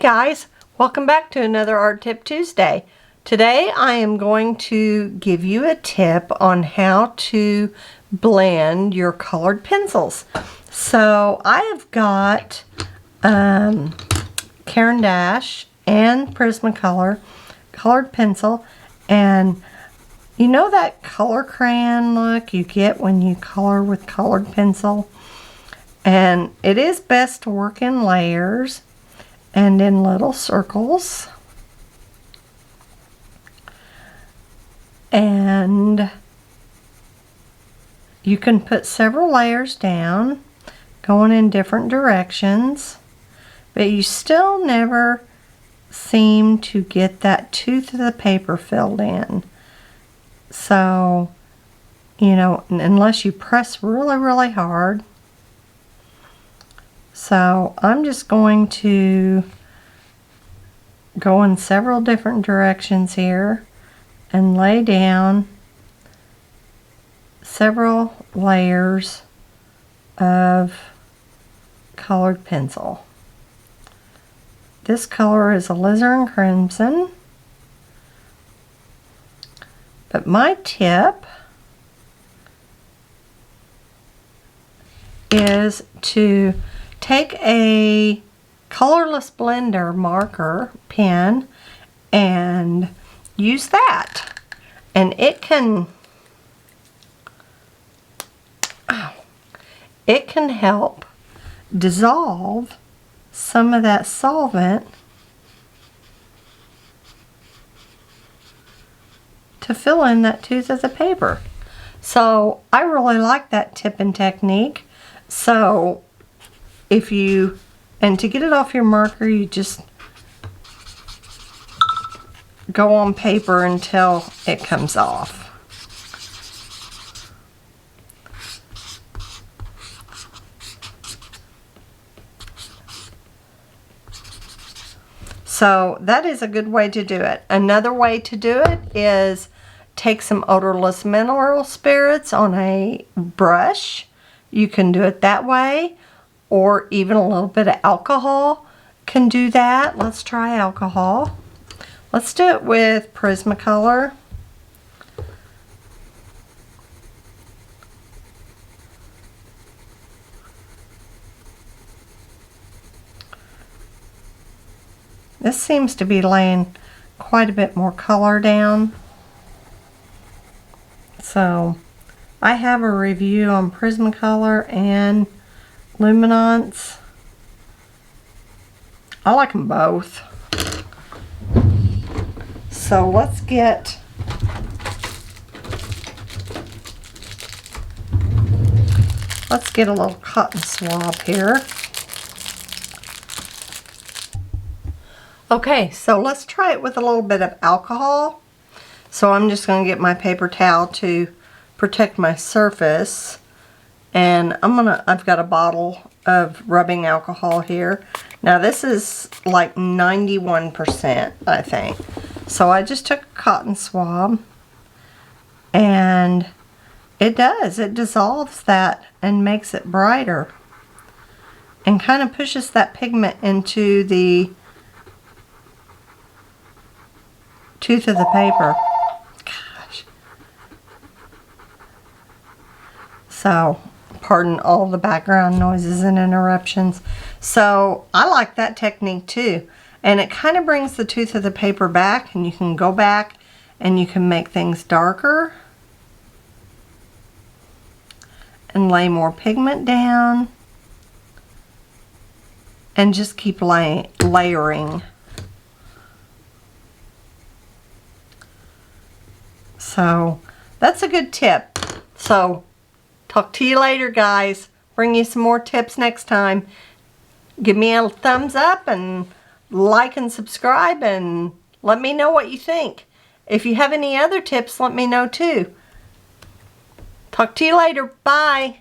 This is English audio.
guys, welcome back to another Art Tip Tuesday. Today I am going to give you a tip on how to blend your colored pencils. So I have got Caran d'Ache and Prismacolor colored pencil, and you know that color crayon look you get when you color with colored pencil? And it is best to work in layers and in little circles. And you can put several layers down going in different directions, but you still never seem to get that tooth of the paper filled in. So, you know, unless you press really hard. So I'm just going to go in several different directions here and lay down several layers of colored pencil. This color is alizarin crimson, but my tip is to take a colorless blender marker pen and use that, and it can help dissolve some of that solvent to fill in that tooth of the paper. So I really like that tip and technique. So if you, and to get it off your marker, you just go on paper until it comes off. So that is a good way to do it. Another way to do it is take some odorless mineral spirits on a brush. You can do it that way, or even a little bit of alcohol can do that. Let's try alcohol. Let's do it with Prismacolor. This seems to be laying quite a bit more color down. So I have a review on Prismacolor and Luminance. I like them both. So let's get a little cotton swab here. Okay, so let's try it with a little bit of alcohol. So I'm just going to get my paper towel to protect my surface, and I've got a bottle of rubbing alcohol here. Now this is like 91%, I think. So I just took a cotton swab, and it dissolves that and makes it brighter and kind of pushes that pigment into the tooth of the paper. Gosh. So, pardon all the background noises and interruptions. So, I like that technique too. And it kind of brings the tooth of the paper back, and you can go back and you can make things darker and lay more pigment down and just keep layering. So that's a good tip. So talk to you later, guys. Bring you some more tips next time. Give me a thumbs up and like and subscribe, and let me know what you think. If you have any other tips, let me know too. Talk to you later. Bye.